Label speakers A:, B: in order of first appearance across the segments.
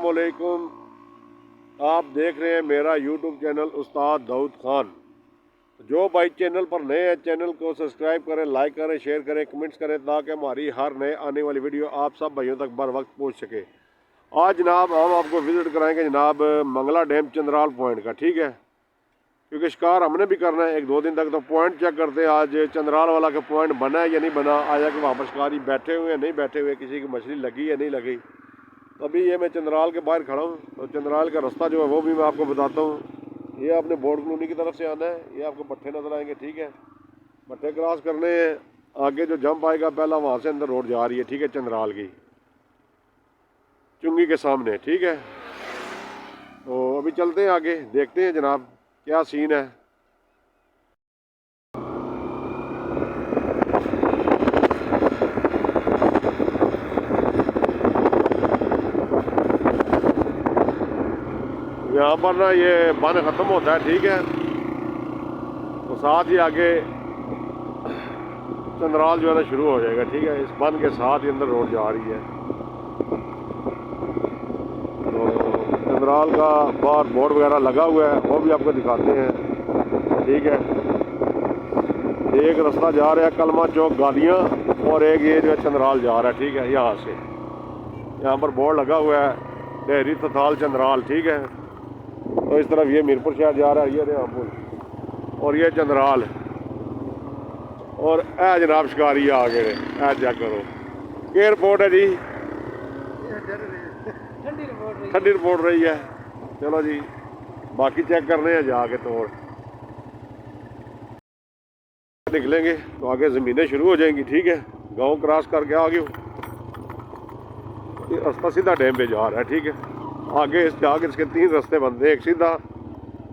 A: अस्सलामुअलैकुम। आप देख रहे हैं मेरा यूट्यूब चैनल उस्ताद दाऊद खान। जो भाई चैनल पर नए हैं चैनल को सब्सक्राइब करें, लाइक करें, शेयर करें, कमेंट्स करें ताकि हमारी हर नए आने वाली वीडियो आप सब भाइयों तक बर वक्त पहुँच सके। आज जनाब हम आपको विज़िट कराएंगे जनाब मंगला डैम चंद्राल पॉइंट का, ठीक है, क्योंकि शिकार हमने भी करना है 1-2 दिन तक, तो पॉइंट चेक करते हैं आज चंद्राल वाला का पॉइंट बना है या नहीं बना, आया कि वहाँ पर शिकारी बैठे हुए हैं नहीं बैठे हुए, किसी की मछली लगी या नहीं लगी। तो अभी ये मैं चंद्राल के बाहर खड़ा हूँ, तो चंद्राल का रास्ता जो है वो भी मैं आपको बताता हूँ। ये आपने बोर्ड कॉलोनी की तरफ से आना है, ये आपको भट्ठे नज़र आएंगे, ठीक है, भट्ठे क्रॉस करने हैं, आगे जो जंप आएगा पहला वहाँ से अंदर रोड जा रही है, ठीक है, चंद्राल की चुंगी के सामने, ठीक है। तो अभी चलते हैं आगे, देखते हैं जनाब क्या सीन है। यहाँ पर ना ये बन ख़त्म होता है, ठीक है, तो साथ ही आगे चंद्राल जो है ना शुरू हो जाएगा, ठीक है। इस बन के साथ ही अंदर रोड जा रही है, तो चंद्राल का बाहर बोर्ड वगैरह लगा हुआ है, वो भी आपको दिखाते हैं, ठीक है। एक रास्ता जा रहा है कलमा चौक गालियाँ, और एक ये जो है चंद्राल जा रहा है, ठीक है, यहाँ से। यहाँ पर बोर्ड लगा हुआ है डेहरी तथाल चंद्राल, ठीक है। तो इस तरफ ये मीरपुर शहर जा रहा है, ये रेहापुर, और ये चंद्राल, और ए जनाब शिकारी आ गए, ए चेक करो क्या रिपोर्ट है जी, ठंडी रिपोर्ट रही है। चलो जी बाकी चेक करने हैं जाके, तोड़ निकलेंगे तो आगे ज़मीनें शुरू हो जाएंगी, ठीक है। गांव क्रॉस करके आ गए, ये रास्ता सीधा डैम पे जा रहा है, ठीक है। आगे इस जाके इसके 3 रास्ते बनते हैं, एक सीधा,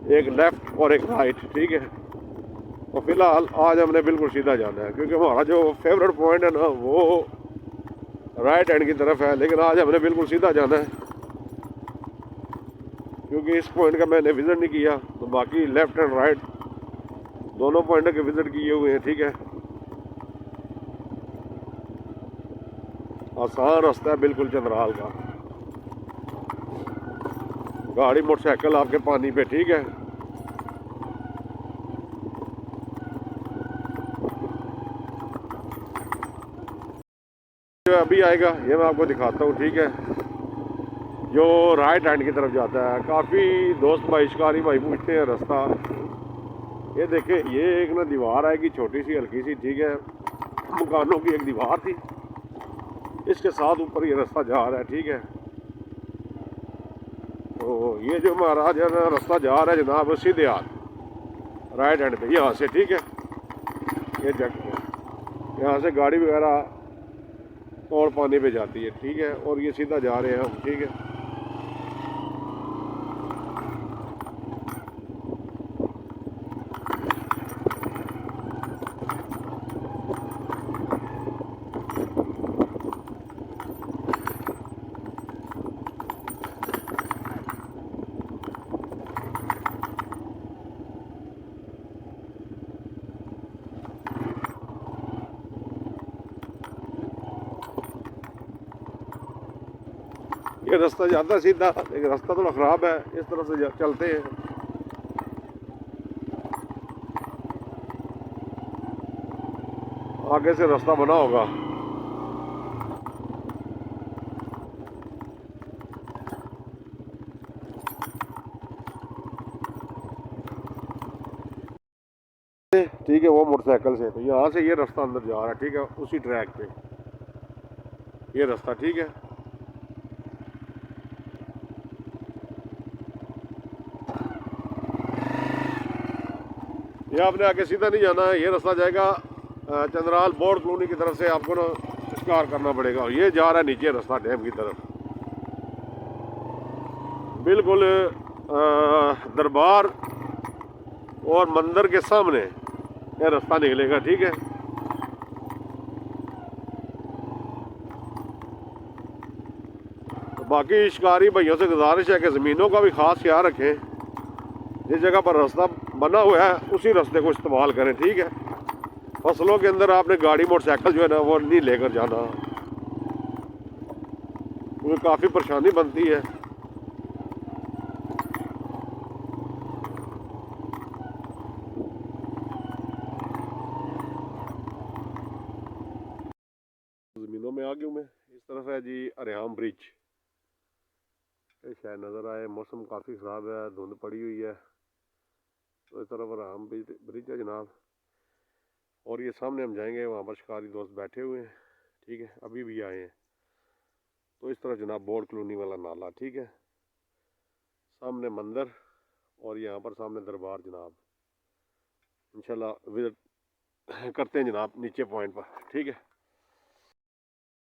A: एक लेफ़्ट और एक राइट, ठीक है। तो फिलहाल आज हमने बिल्कुल सीधा जाना है, क्योंकि हमारा जो फेवरेट पॉइंट है ना वो राइट हैंड की तरफ है, लेकिन आज हमने बिल्कुल सीधा जाना है, क्योंकि इस पॉइंट का मैंने विज़िट नहीं किया, तो बाकी लेफ़्ट एंड राइट दोनों पॉइंट के विज़िट किए हुए हैं, ठीक है। आसान रास्ता है बिल्कुल चंद्राल का, गाड़ी मोटरसाइकिल आपके पानी पे, ठीक है। जो अभी आएगा ये मैं आपको दिखाता हूँ, ठीक है, जो राइट हैंड की तरफ जाता है। काफ़ी दोस्त भाई शिकारी भाई पूछते हैं रास्ता, ये देखें, ये एक ना दीवार आएगी छोटी सी हल्की सी, ठीक है, मकानों की एक दीवार थी, इसके साथ ऊपर ये रास्ता जा रहा है, ठीक है। तो ये जो महाराज है ना रास्ता जा रहा है जनाब सीधे हाथ राइट हैंड पे यहाँ से, ठीक है। ये जगह यहाँ से गाड़ी वगैरह तोड़ पानी पे जाती है, ठीक है, और ये सीधा जा रहे हैं हम, ठीक है। ये रास्ता जाता है सीधा, लेकिन रास्ता थोड़ा ख़राब है, इस तरफ से चलते हैं। आगे से रास्ता बना होगा, ठीक है, वो मोटरसाइकिल से, तो यहाँ से ये रास्ता अंदर जा रहा है, ठीक है, उसी ट्रैक पे ये रास्ता, ठीक है। ये आपने आगे सीधा नहीं जाना है, ये रास्ता जाएगा चंद्राल बोर्ड कॉलोनी की तरफ से, आपको ना शिकार करना पड़ेगा, और ये जा रहा है नीचे रास्ता डैम की तरफ, बिल्कुल दरबार और मंदिर के सामने ये रास्ता निकलेगा, ठीक है। तो बाकी शिकारी भाइयों से गुजारिश है कि ज़मीनों का भी ख़ास ख्याल रखें, जिस जगह पर रास्ता बना हुआ है उसी रास्ते को इस्तेमाल करें, ठीक है। फसलों के अंदर आपने गाड़ी मोटरसाइकिल जो है ना वो नहीं लेकर जाना, क्योंकि काफ़ी परेशानी बनती है। में आ गया हूँ मैं। इस तरफ है जी अरियाम ब्रिज, शायद नज़र आए। मौसम काफ़ी ख़राब है, धुंध पड़ी हुई है। तो इस तरफ अरियाम ब्रिज है जनाब। और ये सामने हम जाएंगे, वहाँ पर शिकारी दोस्त बैठे हुए हैं, ठीक है, अभी भी आए हैं। तो इस तरफ जनाब बोर्ड कॉलोनी वाला नाला, ठीक है, सामने मंदिर और यहाँ पर सामने दरबार जनाब। इंशाल्लाह विजिट करते हैं जनाब नीचे पॉइंट पर, ठीक है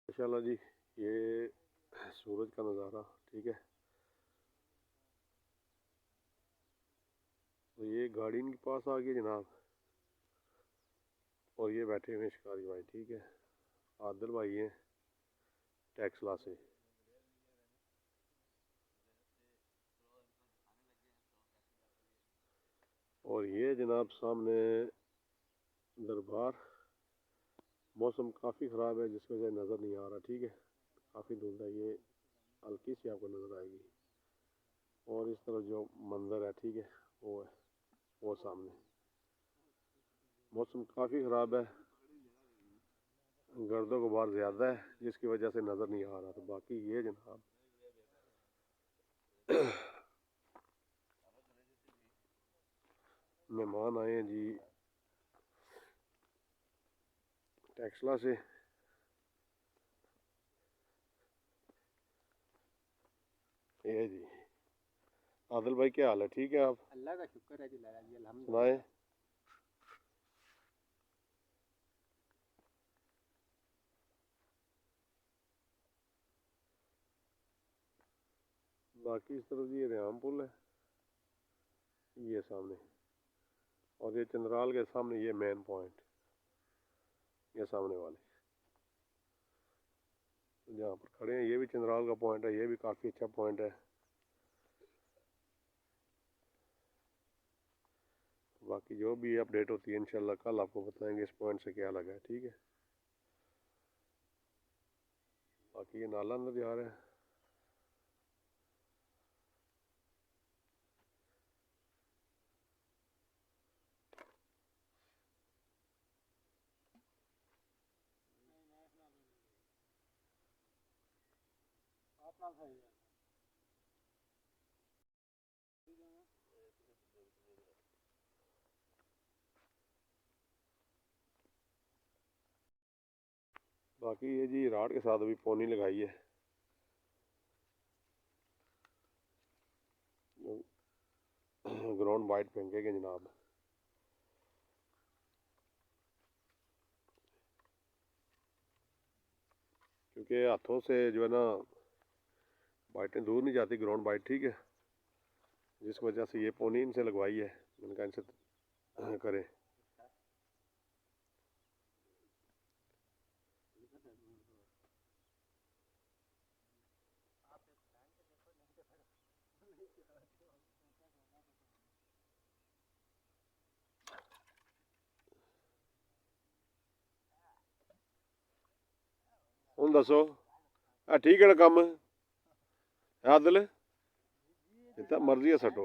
A: इंशाल्लाह जी। ये सूरज का नज़ारा, ठीक है। तो ये गाड़ी इनके पास आ गई जनाब, और ये बैठे हुए हैं शिकारी भाई, ठीक है। आदिल भाई हैं टैक्सला से। और ये जनाब सामने दरबार। मौसम काफ़ी ख़राब है जिसकी वजह से नज़र नहीं आ रहा, ठीक है, काफ़ी धुंध है। ये हल्की सी आपको नज़र आएगी। और इस तरफ जो मंदिर है, ठीक है, वो है वो सामने। मौसम काफ़ी ख़राब है, गर्दो गुबार ज़्यादा है जिसकी वजह से नज़र नहीं आ रहा। तो बाकी ये जनाब मेहमान आए हैं जी टैक्सला से। ये जी आदिल भाई क्या हाल है, ठीक है आप?
B: अल्लाह का शुक्र है जी,
A: सुनाए। बाकी इस तरफ जी रेहाम पुल है, ये सामने। और ये चंद्राल के सामने ये मेन पॉइंट, ये सामने वाले जहाँ पर खड़े हैं, ये भी चंद्राल का पॉइंट है। ये भी काफ़ी अच्छा पॉइंट है। बाकी जो भी अपडेट होती है इंशाल्लाह कल आपको बताएंगे इस पॉइंट से क्या लगा है, ठीक है। बाकी ये नाला अंदर जा रहा है। बाकी ये जी राड के साथ अभी पोनी लगाई है, ग्राउंड वाइड फेंकेंगे जनाब। क्योंकि हाथों से जो है ना बाइटें दूर नहीं जाती, ग्राउंड बाइट, ठीक है, जिस वजह से ये पोनी इनसे लगवाई है। मैंने कहा इनसे करें। हूँ दसो ठीक है ना कम आदिल जितना मर्जी है सटो।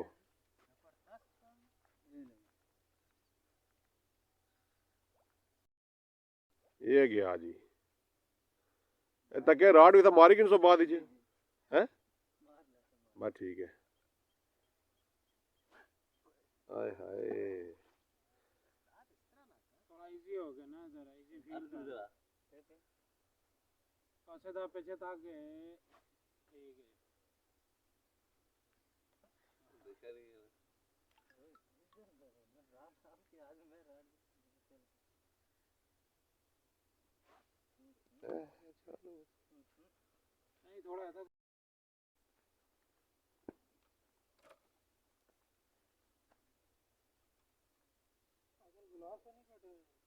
A: ये गया जी तके राड भी तो मारी कि बाद है बस ठीक है। हाय हाय
B: थोड़ा इजी हो गया ना, जरा इजी फील था। पासे था पीछे था के ठीक है। नहीं थोड़ा था गिलास तो नहीं कटे।